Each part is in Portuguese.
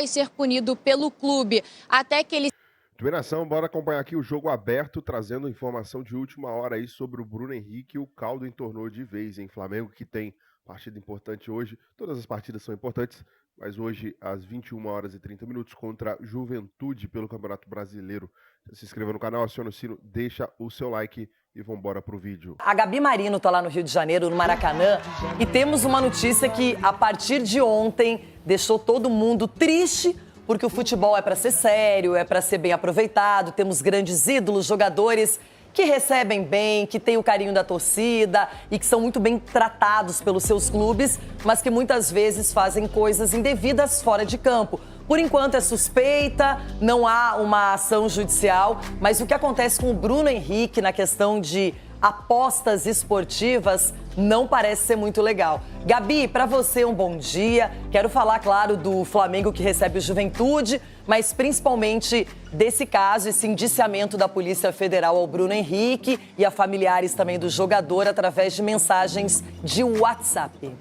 vai ser punido pelo clube até que ele... Liberação, bora acompanhar aqui o Jogo Aberto, trazendo informação de última hora aí sobre o Bruno Henrique. O caldo entornou de vez em Flamengo, que tem partida importante hoje. Todas as partidas são importantes, mas hoje às 21h30 contra Juventude pelo Campeonato Brasileiro. Se inscreva no canal, aciona o sino, deixa o seu like e vambora pro vídeo. A Gabi Marino tá lá no Rio de Janeiro, no Maracanã, e temos uma notícia que a partir de ontem deixou todo mundo triste, porque o futebol é para ser sério, é para ser bem aproveitado, temos grandes ídolos, jogadores que recebem bem, que têm o carinho da torcida e que são muito bem tratados pelos seus clubes, mas que muitas vezes fazem coisas indevidas fora de campo. Por enquanto é suspeita, não há uma ação judicial, mas o que acontece com o Bruno Henrique na questão de apostas esportivas não parece ser muito legal. Gabi, para você um bom dia. Quero falar, claro, do Flamengo que recebe o Juventude, mas principalmente desse caso, esse indiciamento da Polícia Federal ao Bruno Henrique e a familiares também do jogador através de mensagens de WhatsApp.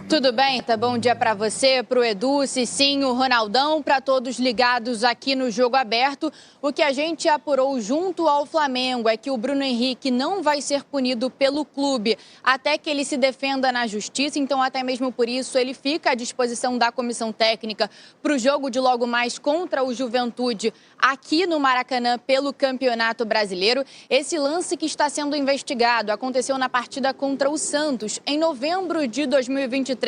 Tudo bem? Tá bom dia para você, pro Edu, Cicinho, Ronaldão, para todos ligados aqui no Jogo Aberto. O que a gente apurou junto ao Flamengo é que o Bruno Henrique não vai ser punido pelo clube até que ele se defenda na justiça. Então, até mesmo por isso, ele fica à disposição da comissão técnica para o jogo de logo mais contra o Juventude aqui no Maracanã pelo Campeonato Brasileiro. Esse lance que está sendo investigado aconteceu na partida contra o Santos em novembro de 2023.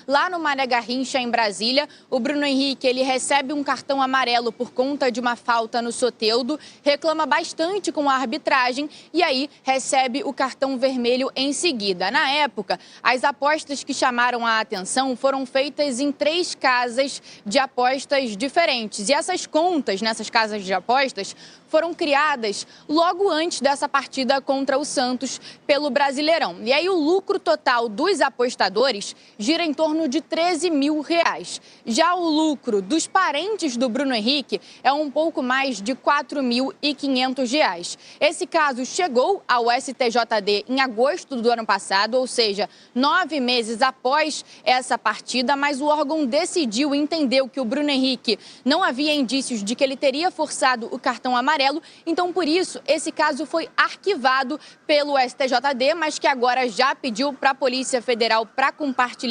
Lá no Mané Garrincha, em Brasília. O Bruno Henrique, ele recebe um cartão amarelo por conta de uma falta no Soteldo, reclama bastante com a arbitragem e aí recebe o cartão vermelho em seguida. Na época, as apostas que chamaram a atenção foram feitas em 3 casas de apostas diferentes. E essas contas nessas casas de apostas foram criadas logo antes dessa partida contra o Santos pelo Brasileirão. E aí o lucro total dos apostadores gira em torno de R$13 mil. Já o lucro dos parentes do Bruno Henrique é um pouco mais de R$4.500. Esse caso chegou ao STJD em agosto do ano passado, ou seja, 9 meses após essa partida, mas o órgão decidiu e entendeu que o Bruno Henrique não havia indícios de que ele teria forçado o cartão amarelo, então por isso esse caso foi arquivado pelo STJD, mas que agora já pediu para a Polícia Federal para compartilhar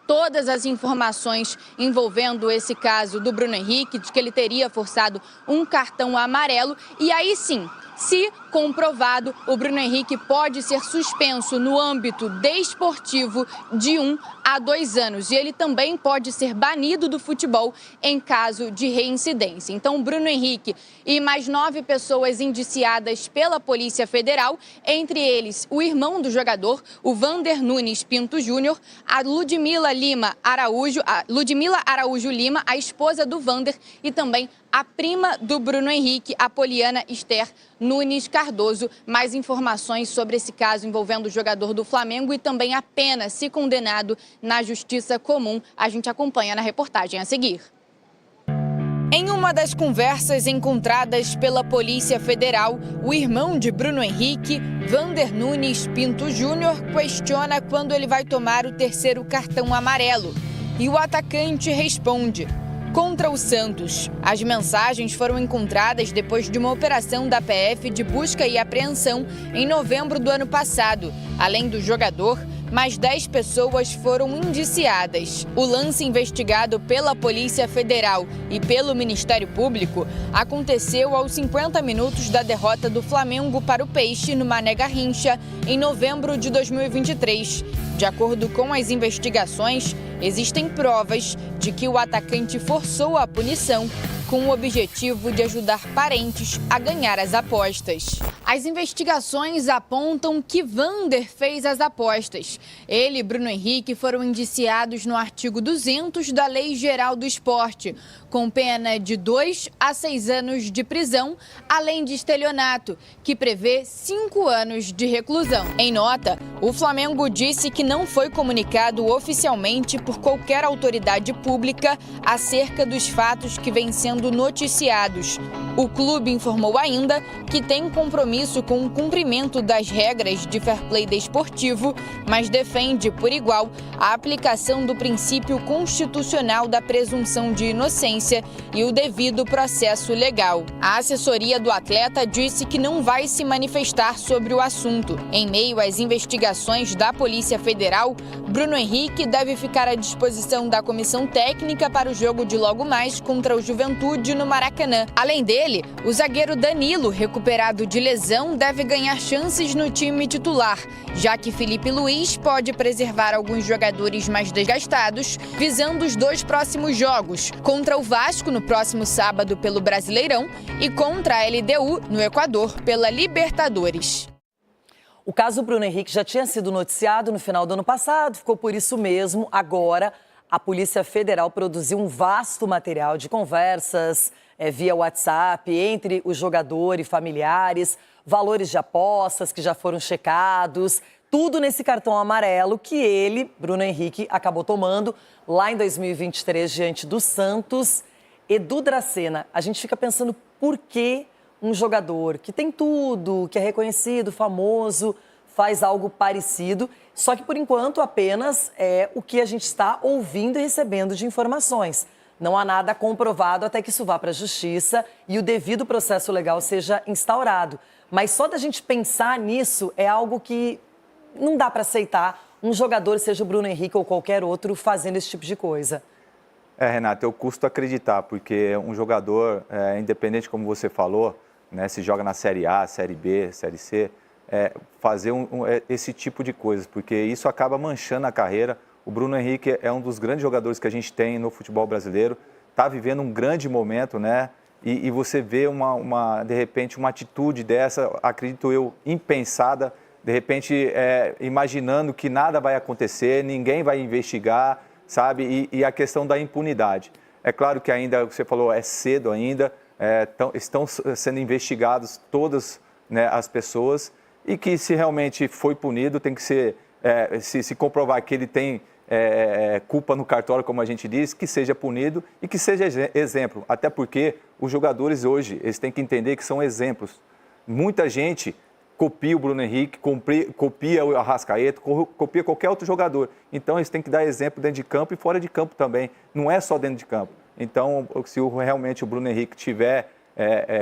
todas as informações envolvendo esse caso do Bruno Henrique, de que ele teria forçado um cartão amarelo. E aí sim, se comprovado, o Bruno Henrique pode ser suspenso no âmbito desportivo de 1 a 2 anos. E ele também pode ser banido do futebol em caso de reincidência. Então, o Bruno Henrique e mais 9 pessoas indiciadas pela Polícia Federal, entre eles o irmão do jogador, o Vander Nunes Pinto Júnior, a Ludmila Araújo Lima, a esposa do Vander, e também a prima do Bruno Henrique, a Poliana Esther Nunes Cardoso. Mais informações sobre esse caso envolvendo o jogador do Flamengo e também a pena, se condenado na Justiça Comum, a gente acompanha na reportagem a seguir. Em uma das conversas encontradas pela Polícia Federal, o irmão de Bruno Henrique, Vander Nunes Pinto Júnior, questiona quando ele vai tomar o 3º cartão amarelo. E o atacante responde: contra o Santos. As mensagens foram encontradas depois de uma operação da PF de busca e apreensão em novembro do ano passado. Além do jogador, mais 10 pessoas foram indiciadas. O lance investigado pela Polícia Federal e pelo Ministério Público aconteceu aos 50 minutos da derrota do Flamengo para o Peixe no Mané Garrincha em novembro de 2023. De acordo com as investigações, existem provas de que o atacante forçou a punição com o objetivo de ajudar parentes a ganhar as apostas. As investigações apontam que Vander fez as apostas. Ele e Bruno Henrique foram indiciados no artigo 200 da Lei Geral do Esporte, com pena de 2 a 6 anos de prisão, além de estelionato, que prevê 5 anos de reclusão. Em nota, o Flamengo disse que não foi comunicado oficialmente por qualquer autoridade pública acerca dos fatos que vêm sendo noticiados. O clube informou ainda que tem compromisso compromisso com o cumprimento das regras de fair play desportivo, mas defende, por igual, a aplicação do princípio constitucional da presunção de inocência e o devido processo legal. A assessoria do atleta disse que não vai se manifestar sobre o assunto. Em meio às investigações da Polícia Federal, Bruno Henrique deve ficar à disposição da comissão técnica para o jogo de logo mais contra o Juventude no Maracanã. Além dele, o zagueiro Danilo, recuperado de lesão, deve ganhar chances no time titular, já que Felipe Luiz pode preservar alguns jogadores mais desgastados, visando os 2 próximos jogos, contra o Vasco no próximo sábado pelo Brasileirão e contra a LDU no Equador pela Libertadores. O caso Bruno Henrique já tinha sido noticiado no final do ano passado, ficou por isso mesmo. Agora, a Polícia Federal produziu um vasto material de conversas via WhatsApp entre o jogador e familiares, valores de apostas que já foram checados, tudo nesse cartão amarelo que ele, Bruno Henrique, acabou tomando lá em 2023 diante do Santos. Edu Dracena, a gente fica pensando por que um jogador que tem tudo, que é reconhecido, famoso, faz algo parecido, só que por enquanto apenas é o que a gente está ouvindo e recebendo de informações. Não há nada comprovado até que isso vá para a justiça e o devido processo legal seja instaurado. Mas só da gente pensar nisso é algo que não dá para aceitar um jogador, seja o Bruno Henrique ou qualquer outro, fazendo esse tipo de coisa. Renato, eu custo acreditar, porque um jogador, independente como você falou, né, se joga na Série A, Série B, Série C, fazer esse tipo de coisa, porque isso acaba manchando a carreira. O Bruno Henrique é um dos grandes jogadores que a gente tem no futebol brasileiro, está vivendo um grande momento, né? E você vê, de repente, uma atitude dessa, acredito eu, impensada, de repente, imaginando que nada vai acontecer, ninguém vai investigar, sabe? E a questão da impunidade. É claro que ainda, você falou, é cedo ainda, estão sendo investigados todas, né, as pessoas, e que se realmente foi punido, tem que ser, se comprovar que ele tem culpa no cartório, como a gente diz, que seja punido e que seja exemplo. Até porque os jogadores hoje, eles têm que entender que são exemplos. Muita gente copia o Bruno Henrique, copia o Arrascaeta, copia qualquer outro jogador. Então, eles têm que dar exemplo dentro de campo e fora de campo também. Não é só dentro de campo. Então, se realmente o Bruno Henrique tiver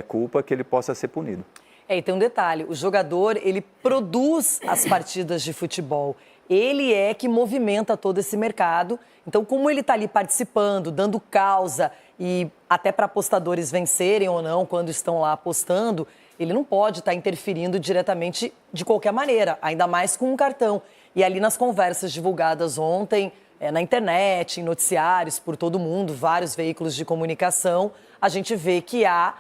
culpa, que ele possa ser punido. E tem um detalhe, o jogador, ele produz as partidas de futebol. Ele é que movimenta todo esse mercado. Então, como ele está ali participando, dando causa e até para apostadores vencerem ou não quando estão lá apostando, ele não pode estar interferindo diretamente de qualquer maneira, ainda mais com um cartão. E ali nas conversas divulgadas ontem, na internet, em noticiários, por todo mundo, vários veículos de comunicação, a gente vê que há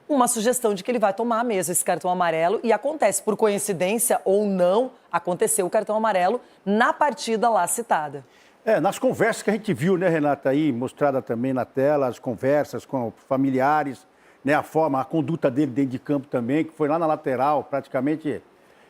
uma sugestão de que ele vai tomar mesmo esse cartão amarelo e acontece, por coincidência ou não, aconteceu o cartão amarelo na partida lá citada. Nas conversas que a gente viu, né, Renata, aí mostrada também na tela, as conversas com familiares, né, a conduta dele dentro de campo também, que foi lá na lateral, praticamente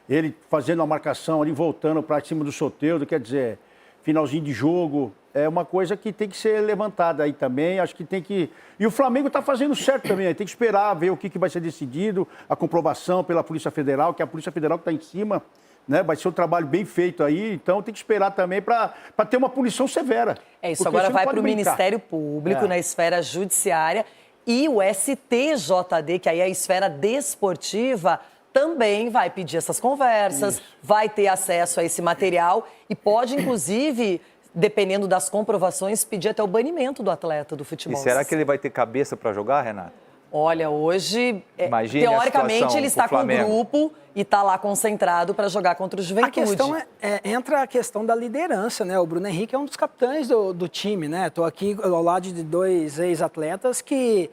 ele fazendo a marcação ali, voltando para cima do Soteldo, quer dizer, finalzinho de jogo, é uma coisa que tem que ser levantada aí também, acho que tem que... E o Flamengo está fazendo certo também, tem que esperar ver o que vai ser decidido, a comprovação pela Polícia Federal, que é a Polícia Federal que está em cima, né? Vai ser um trabalho bem feito aí, então tem que esperar também para ter uma punição severa. Isso agora vai para o Ministério Público, na esfera judiciária, e o STJD, que aí é a esfera desportiva, também vai pedir essas conversas, vai ter acesso a esse material e pode, inclusive, dependendo das comprovações, pedir até o banimento do atleta do futebol. E será que ele vai ter cabeça para jogar, Renata? Olha, hoje, teoricamente, ele está com o grupo e está lá concentrado para jogar contra o Juventude. A questão entra a questão da liderança, né? O Bruno Henrique é um dos capitães do time, né? Estou aqui ao lado de 2 ex-atletas que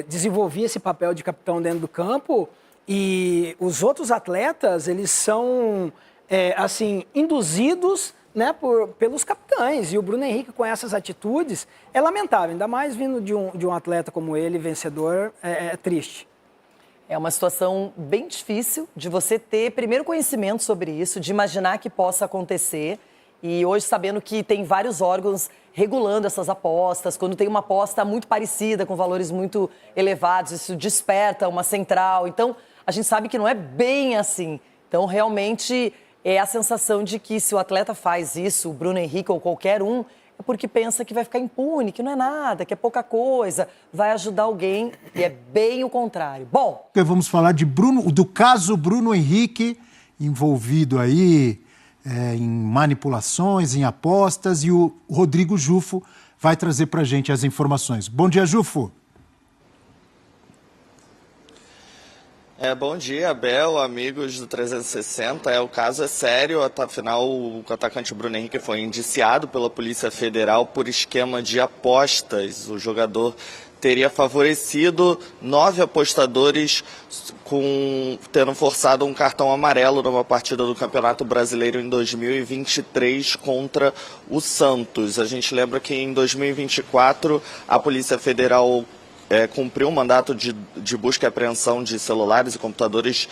desenvolviam esse papel de capitão dentro do campo e os outros atletas, eles são, induzidos, né, pelos capitães. E o Bruno Henrique, com essas atitudes, é lamentável. Ainda mais vindo de um atleta como ele, vencedor, é triste. É uma situação bem difícil de você ter primeiro conhecimento sobre isso, de imaginar que possa acontecer. E hoje, sabendo que tem vários órgãos regulando essas apostas, quando tem uma aposta muito parecida, com valores muito elevados, isso desperta uma central. Então, a gente sabe que não é bem assim. Então, realmente, é a sensação de que se o atleta faz isso, o Bruno Henrique ou qualquer um, é porque pensa que vai ficar impune, que não é nada, que é pouca coisa, vai ajudar alguém, e é bem o contrário. Bom, vamos falar do caso Bruno Henrique, envolvido aí em manipulações, em apostas, e o Rodrigo Jufo vai trazer pra gente as informações. Bom dia, Jufo. Bom dia, Abel, amigos do 360. O caso é sério, afinal o atacante Bruno Henrique foi indiciado pela Polícia Federal por esquema de apostas. O jogador teria favorecido 9 apostadores tendo forçado um cartão amarelo numa partida do Campeonato Brasileiro em 2023 contra o Santos. A gente lembra que em 2024 a Polícia Federal cumpriu um mandato de busca e apreensão de celulares e computadores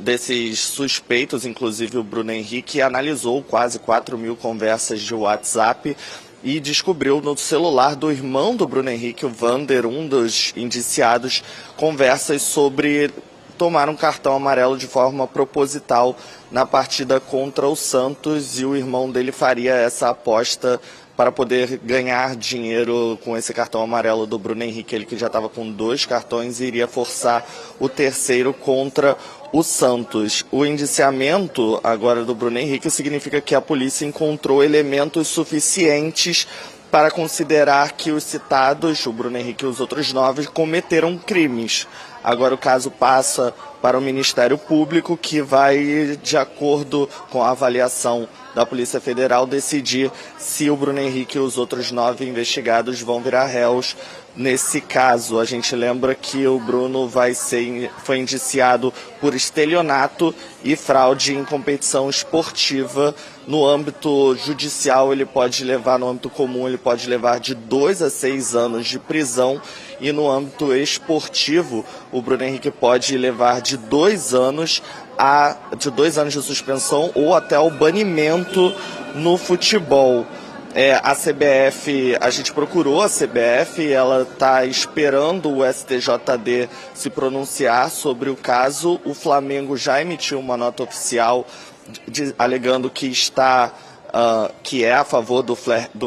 desses suspeitos, inclusive o Bruno Henrique, analisou quase 4.000 conversas de WhatsApp e descobriu no celular do irmão do Bruno Henrique, o Vander, um dos indiciados, conversas sobre tomar um cartão amarelo de forma proposital na partida contra o Santos, e o irmão dele faria essa aposta para poder ganhar dinheiro com esse cartão amarelo do Bruno Henrique, ele que já estava com 2 cartões e iria forçar o terceiro contra o Santos. O indiciamento agora do Bruno Henrique significa que a polícia encontrou elementos suficientes para considerar que os citados, o Bruno Henrique e os outros 9, cometeram crimes. Agora o caso passa para o Ministério Público, que vai, de acordo com a avaliação da Polícia Federal, decidir se o Bruno Henrique e os outros 9 investigados vão virar réus nesse caso. A gente lembra que o Bruno foi indiciado por estelionato e fraude em competição esportiva. No âmbito judicial, no âmbito comum, ele pode levar de 2 a 6 anos de prisão, e no âmbito esportivo, o Bruno Henrique pode levar de 2 anos de suspensão ou até o banimento no futebol. A CBF, a gente procurou a CBF, ela está esperando o STJD se pronunciar sobre o caso. O Flamengo já emitiu uma nota oficial alegando que que é a favor do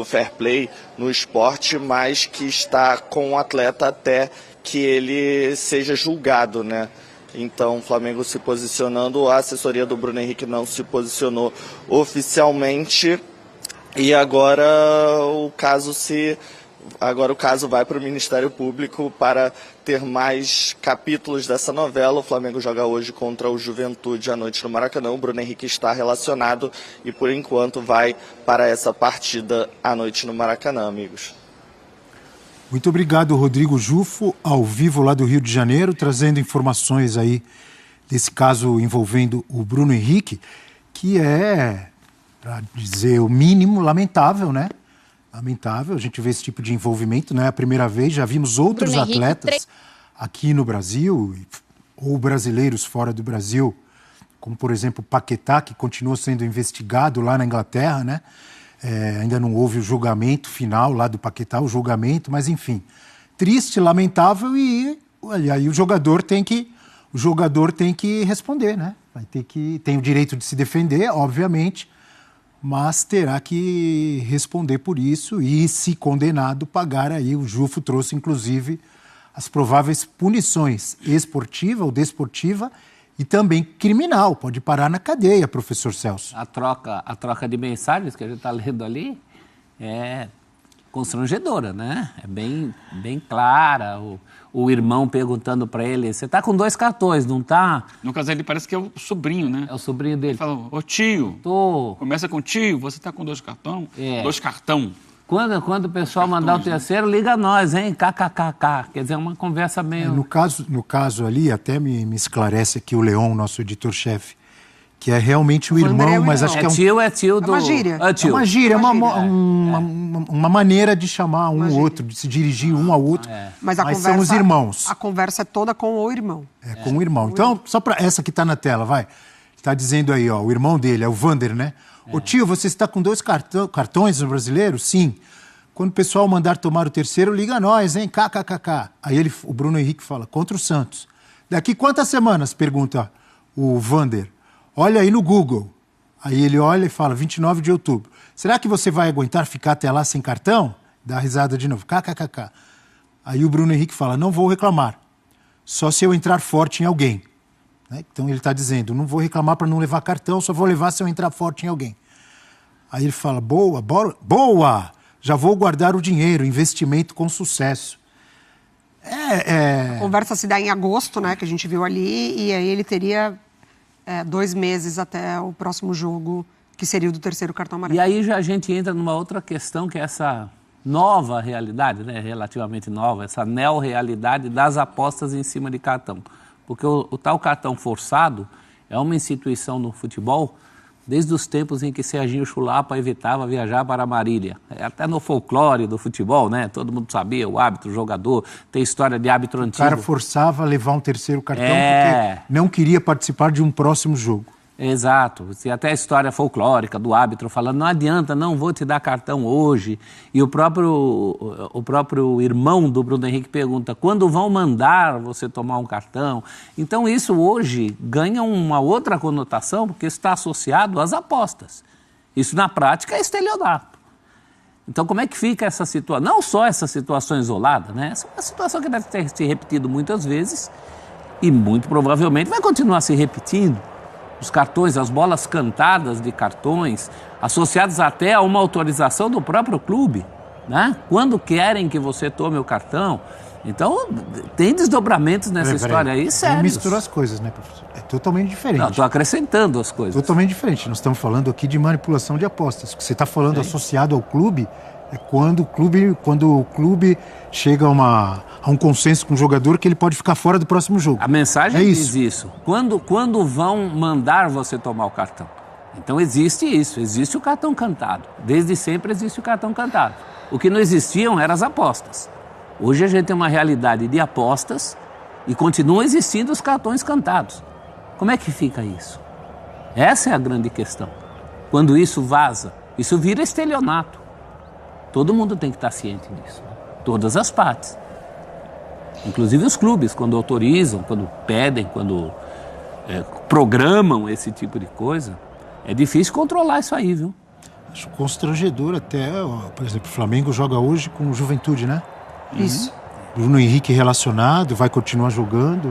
fair play no esporte, mas que está com o atleta até que ele seja julgado, né? Então, o Flamengo se posicionando, a assessoria do Bruno Henrique não se posicionou oficialmente, e agora o caso vai para o Ministério Público para ter mais capítulos dessa novela. O Flamengo joga hoje contra o Juventude à noite no Maracanã. O Bruno Henrique está relacionado e, por enquanto, vai para essa partida à noite no Maracanã, amigos. Muito obrigado, Rodrigo Jufo, ao vivo lá do Rio de Janeiro, trazendo informações aí desse caso envolvendo o Bruno Henrique, que é, para dizer o mínimo, lamentável, né? Lamentável, a gente vê esse tipo de envolvimento, não é a primeira vez, já vimos outros atletas aqui no Brasil, ou brasileiros fora do Brasil, como, por exemplo, o Paquetá, que continua sendo investigado lá na Inglaterra, né? Ainda não houve o julgamento final lá do Paquetá, o julgamento, mas enfim, triste, lamentável, e aí o jogador tem que responder, né? Tem o direito de se defender, obviamente, mas terá que responder por isso e, se condenado, pagar aí. O Jufo trouxe, inclusive, as prováveis punições esportiva ou desportiva e também criminal. Pode parar na cadeia, professor Celso. A troca de mensagens que a gente está lendo ali é constrangedora, né? É bem clara. O irmão perguntando para ele, você está com 2 cartões, não está? No caso, ele parece que é o sobrinho, né? É o sobrinho dele. Ele fala, ô tio, começa com tio, você está com 2 cartão? 2 cartão. Quando o pessoal mandar o terceiro, liga a nós, hein? KKKK. Quer dizer, uma conversa meio... No caso ali, até me esclarece aqui o Leon, nosso editor-chefe, que é realmente o irmão, mas acho que é tio do... É uma gíria. É uma gíria, uma maneira de chamar um ou outro, de se dirigir um ao outro, mas são os irmãos. A conversa é toda com o irmão. Com o irmão. Então, só para essa que está na tela, vai. Está dizendo aí, ó, o irmão dele, é o Vander, né? Ô tio, você está com 2 cartões no brasileiro? Sim. Quando o pessoal mandar tomar o terceiro, liga a nós, hein? KKKK. Aí o Bruno Henrique fala, contra o Santos. Daqui quantas semanas? Pergunta o Vander. Olha aí no Google. Aí ele olha e fala, 29 de outubro. Será que você vai aguentar ficar até lá sem cartão? Dá risada de novo. KKKK. Aí o Bruno Henrique fala, não vou reclamar. Só se eu entrar forte em alguém. Né? Então ele está dizendo, não vou reclamar para não levar cartão, só vou levar se eu entrar forte em alguém. Aí ele fala, boa! Já vou guardar o dinheiro, investimento com sucesso. A conversa se dá em agosto, né, que a gente viu ali, e aí ele teria 2 meses até o próximo jogo, que seria o do terceiro cartão amarelo. E aí já a gente entra numa outra questão, que é essa nova realidade, né, relativamente nova, essa neo-realidade das apostas em cima de cartão. Porque o tal cartão forçado é uma instituição no futebol desde os tempos em que Serginho Chulapa evitava viajar para Marília. Até no folclore do futebol, né? Todo mundo sabia, o árbitro, o jogador, tem história de árbitro antigo. O cara forçava a levar um terceiro cartão porque não queria participar de um próximo jogo. Exato. Tem até a história folclórica do árbitro falando, não adianta, não vou te dar cartão hoje. E o próprio irmão do Bruno Henrique pergunta, quando vão mandar você tomar um cartão? Então isso hoje ganha uma outra conotação, porque está associado às apostas. Isso na prática é estelionato. Então como é que fica essa situação? Não só essa situação isolada, né? Essa é uma situação que deve ter se repetido muitas vezes e muito provavelmente vai continuar se repetindo. Os cartões, as bolas cantadas de cartões, associados até a uma autorização do próprio clube, né? Quando querem que você tome o cartão. Então, tem desdobramentos nessa história aí, sérios. Não mistura as coisas, né, professor? É totalmente diferente. Não, estou acrescentando as coisas. Totalmente diferente. Nós estamos falando aqui de manipulação de apostas. O que você está falando associado ao clube é quando o clube chega a um consenso com o jogador que ele pode ficar fora do próximo jogo. A mensagem diz isso. Quando vão mandar você tomar o cartão? Então existe isso, existe o cartão cantado. Desde sempre existe o cartão cantado. O que não existiam eram as apostas. Hoje a gente tem uma realidade de apostas e continuam existindo os cartões cantados. Como é que fica isso? Essa é a grande questão. Quando isso vaza, isso vira estelionato. Todo mundo tem que estar ciente disso. Todas as partes. Inclusive os clubes, quando autorizam, quando pedem, quando programam esse tipo de coisa, é difícil controlar isso aí, viu? Acho constrangedor até, por exemplo, o Flamengo joga hoje com o Juventude, né? Isso. Bruno Henrique relacionado, vai continuar jogando.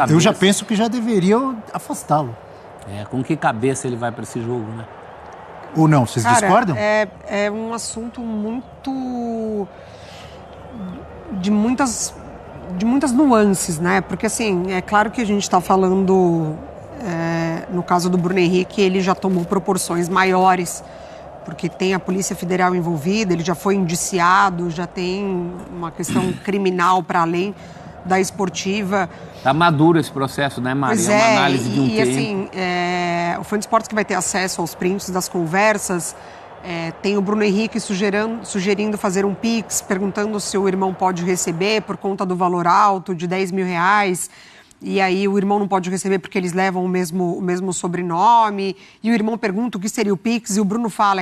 Eu já penso que já deveriam afastá-lo. Com que cabeça ele vai para esse jogo, né? Ou não, vocês discordam? É um assunto muito... de muitas nuances, né? Porque, assim, é claro que a gente está falando, no caso do Bruno Henrique, ele já tomou proporções maiores, porque tem a Polícia Federal envolvida, ele já foi indiciado, já tem uma questão criminal para além da esportiva. Está maduro esse processo, né, Maria? Pois é uma análise de um tempo. E assim, o Fã de Esportes que vai ter acesso aos prints das conversas, tem o Bruno Henrique sugerindo fazer um Pix, perguntando se o irmão pode receber por conta do valor alto de R$10 mil. E aí o irmão não pode receber porque eles levam o mesmo sobrenome. E o irmão pergunta o que seria o Pix e o Bruno fala,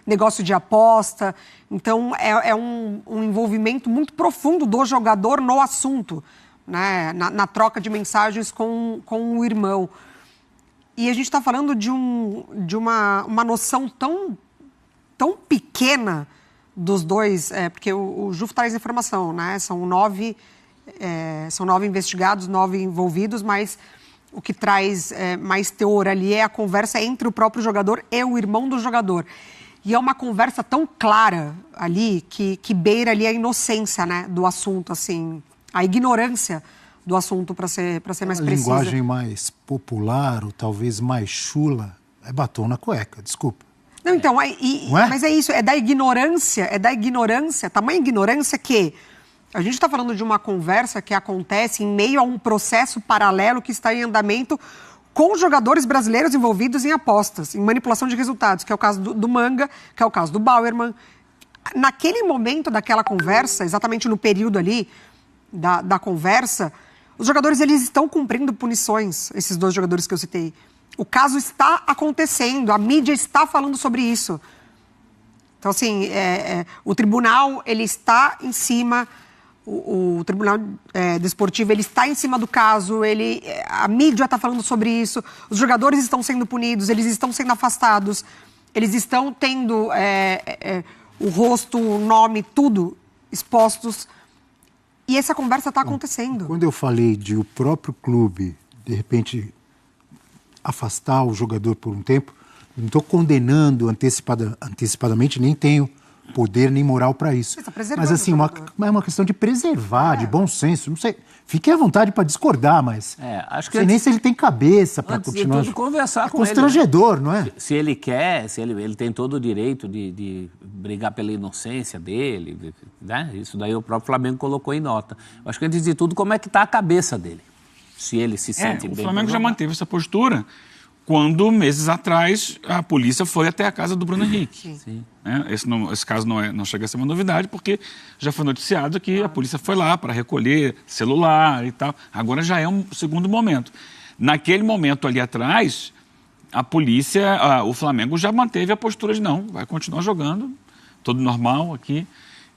negócio de aposta. Então é um envolvimento muito profundo do jogador no assunto, né? Na troca de mensagens com o irmão. E a gente está falando de uma noção tão pequena dos dois, porque o Jufo traz informação, né? São 9 investigados, 9 envolvidos, mas o que traz mais teor ali é a conversa entre o próprio jogador e o irmão do jogador. E é uma conversa tão clara ali que beira ali a inocência, né, do assunto, assim, a ignorância do assunto, para ser mais precisa. A linguagem mais popular, ou talvez mais chula, é batom na cueca, desculpa. Não, então, mas é isso, é da ignorância, tamanha ignorância que a gente está falando de uma conversa que acontece em meio a um processo paralelo que está em andamento com jogadores brasileiros envolvidos em apostas, em manipulação de resultados, que é o caso do Manga, que é o caso do Bauerman. Naquele momento daquela conversa, exatamente no período ali da conversa, os jogadores eles estão cumprindo punições, esses 2 jogadores que eu citei. O caso está acontecendo, a mídia está falando sobre isso. Então, assim, o tribunal ele está em cima, o Tribunal Desportivo ele está em cima do caso, a mídia está falando sobre isso, os jogadores estão sendo punidos, eles estão sendo afastados, eles estão tendo o rosto, o nome, tudo expostos. E essa conversa está acontecendo. Quando eu falei de o próprio clube, de repente, afastar o jogador por um tempo, não estou condenando antecipadamente, nem tenho poder nem moral para isso. Mas assim, é uma questão de preservar, de bom senso. Não sei, fique à vontade para discordar, mas acho que não sei nem se ele tem cabeça para continuar. Antes de tudo, conversar com constrangedor, ele, né? Não é? Se ele quer, se ele tem todo o direito de brigar pela inocência dele, né? Isso daí o próprio Flamengo colocou em nota. Acho que antes de tudo, como é que está a cabeça dele? Se ele se sente bem. O Flamengo já manteve essa postura quando, meses atrás, a polícia foi até a casa do Bruno Henrique. Sim. Esse caso não chega a ser uma novidade, porque já foi noticiado que a polícia foi lá para recolher celular e tal. Agora já é um segundo momento. Naquele momento ali atrás, a polícia, o Flamengo já manteve a postura de não, vai continuar jogando, tudo normal aqui.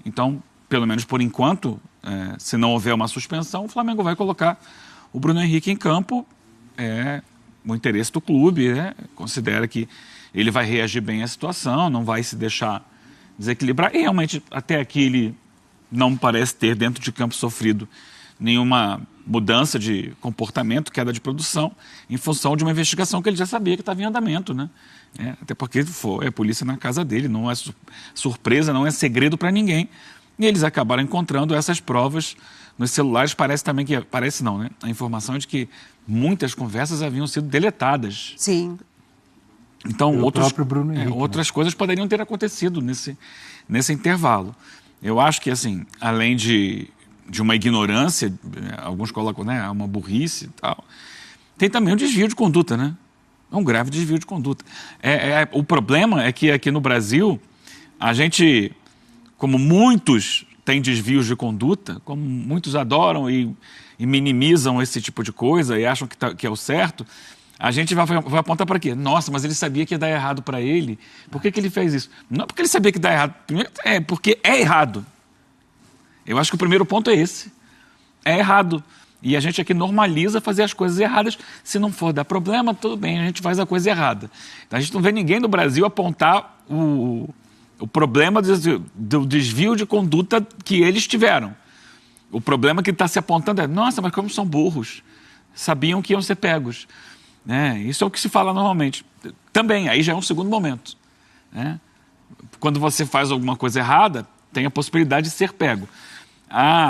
Então, pelo menos por enquanto, se não houver uma suspensão, o Flamengo vai colocar o Bruno Henrique em campo. O interesse do clube, considera que ele vai reagir bem à situação, não vai se deixar desequilibrar. E realmente, até aqui, ele não parece ter, dentro de campo, sofrido nenhuma mudança de comportamento, queda de produção, em função de uma investigação que ele já sabia que estava em andamento, né? Até porque foi a polícia na casa dele, não é surpresa, não é segredo para ninguém. E eles acabaram encontrando essas provas nos celulares. Parece também que... Parece não, né? A informação é de que muitas conversas haviam sido deletadas. Sim. Então, Bruno Henrique, outras coisas poderiam ter acontecido nesse intervalo. Eu acho que, assim, além de uma ignorância, alguns colocam, né, uma burrice e tal, tem também um desvio de conduta, né? É um grave desvio de conduta. O problema é que aqui no Brasil, a gente, como muitos têm desvios de conduta, como muitos adoram e minimizam esse tipo de coisa e acham que é o certo, a gente vai apontar para quê? Nossa, mas ele sabia que ia dar errado para ele. Por que ele fez isso? Não é porque ele sabia que ia dar errado. Primeiro, porque é errado. Eu acho que o primeiro ponto é esse. É errado. E a gente aqui normaliza fazer as coisas erradas. Se não for dar problema, tudo bem, a gente faz a coisa errada. Então, a gente não vê ninguém no Brasil apontar o problema do desvio de conduta que eles tiveram. O problema que está se apontando é, nossa, mas como são burros. Sabiam que iam ser pegos. Isso é o que se fala normalmente. Também, aí já é um segundo momento. Quando você faz alguma coisa errada, tem a possibilidade de ser pego.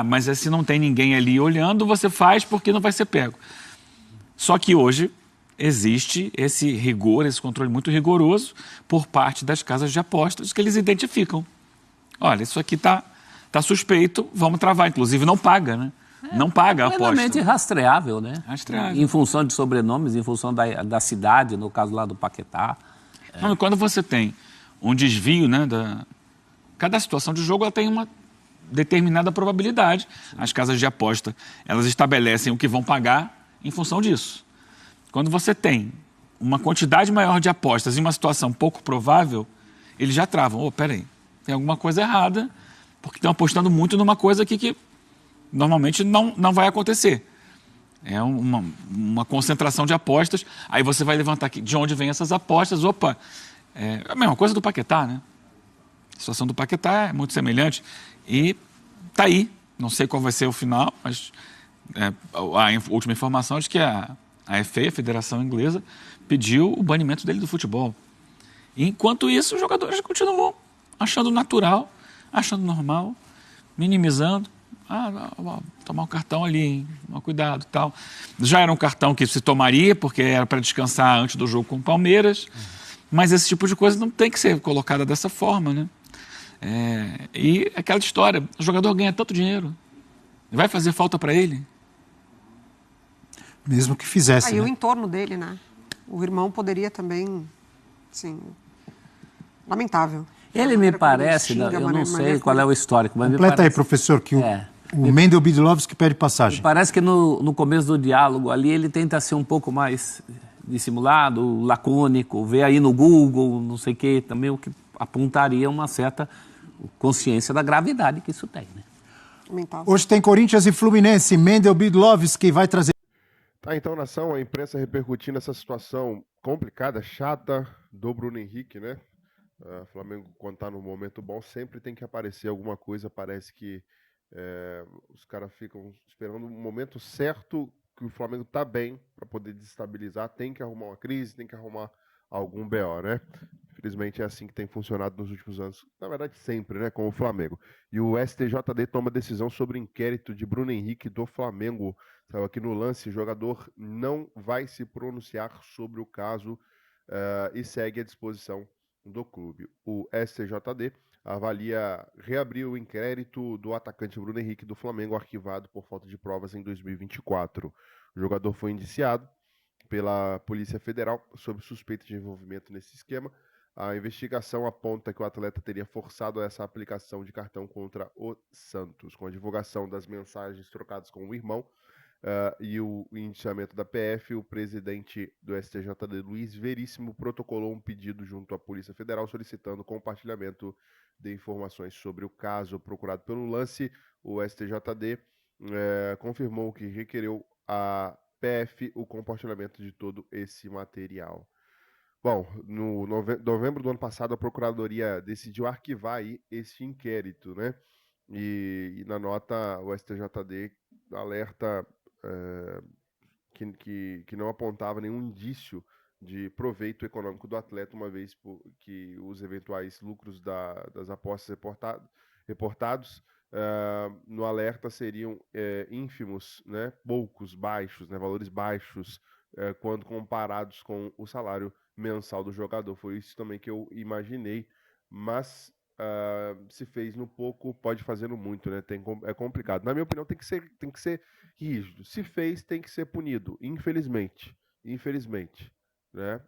Mas se não tem ninguém ali olhando, você faz porque não vai ser pego. Só que hoje existe esse rigor, esse controle muito rigoroso por parte das casas de apostas que eles identificam. Olha, isso aqui está suspeito, vamos travar. Inclusive não paga, né? Não paga a aposta. Plenamente rastreável, né? Rastreável. Em função de sobrenomes, em função da cidade, no caso lá do Paquetá. Quando você tem um desvio, né, cada situação de jogo ela tem uma determinada probabilidade. As casas de aposta, elas estabelecem o que vão pagar em função disso. Quando você tem uma quantidade maior de apostas em uma situação pouco provável, eles já travam. Peraí, tem alguma coisa errada, porque estão apostando muito numa coisa aqui que normalmente não vai acontecer. É uma concentração de apostas. Aí você vai levantar aqui de onde vêm essas apostas. É a mesma coisa do Paquetá, né? A situação do Paquetá é muito semelhante. E está aí. Não sei qual vai ser o final, mas a última informação é de que a FA, a Federação Inglesa, pediu o banimento dele do futebol. E, enquanto isso, os jogadores continuam achando natural, achando normal, minimizando. Tomar um cartão ali, hein? Cuidado e tal. Já era um cartão que se tomaria, porque era para descansar antes do jogo com o Palmeiras, mas esse tipo de coisa não tem que ser colocada dessa forma, né? E aquela história, o jogador ganha tanto dinheiro, vai fazer falta para ele? Mesmo que fizesse, E o entorno dele, né? O irmão poderia também, sim, lamentável. Ele me parece, eu não sei qual é o histórico, mas completa aí, professor, que o Mendel Bidlovski pede passagem. Parece que no começo do diálogo ali ele tenta ser um pouco mais dissimulado, lacônico, vê aí no Google, não sei o quê, também o que apontaria uma certa consciência da gravidade que isso tem, né? Hoje tem Corinthians e Fluminense. Mendel Bidlovski vai trazer. Tá, então, nação, a imprensa repercutindo essa situação complicada, chata do Bruno Henrique, né? O Flamengo, quando tá num momento bom, sempre tem que aparecer alguma coisa. Parece que os caras ficam esperando o momento certo que o Flamengo tá bem para poder desestabilizar. Tem que arrumar uma crise, tem que arrumar algum BO, né? Infelizmente é assim que tem funcionado nos últimos anos. Na verdade, sempre, né? Com o Flamengo. E o STJD toma decisão sobre o inquérito de Bruno Henrique do Flamengo. Saiu aqui no lance, o jogador não vai se pronunciar sobre o caso e segue à disposição do clube. O STJD avalia reabrir o inquérito do atacante Bruno Henrique do Flamengo, arquivado por falta de provas em 2024. O jogador foi indiciado pela Polícia Federal sob suspeita de envolvimento nesse esquema. A investigação aponta que o atleta teria forçado essa aplicação de cartão contra o Santos. Com a divulgação das mensagens trocadas com o irmão e o indiciamento da PF, o presidente do STJD, Luiz Veríssimo, protocolou um pedido junto à Polícia Federal solicitando compartilhamento de informações sobre o caso. Procurado pelo lance, o STJD confirmou que requereu a PF o compartilhamento de todo esse material. Bom, no novembro do ano passado, a Procuradoria decidiu arquivar aí esse inquérito, né? E na nota, o STJD alerta que não apontava nenhum indício de proveito econômico do atleta, uma vez que os eventuais lucros das apostas reportados no alerta seriam ínfimos, né? Poucos, baixos, né? Valores baixos, quando comparados com o salário mensal do jogador. Foi isso também que eu imaginei, mas se fez no pouco, pode fazer no muito, né? É complicado. Na minha opinião, tem que ser rígido. Se fez, tem que ser punido, infelizmente, né?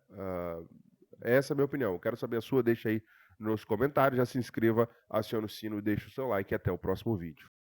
Essa é a minha opinião. Eu quero saber a sua, deixa aí nos comentários, já se inscreva, acione o sino e deixe o seu like e até o próximo vídeo.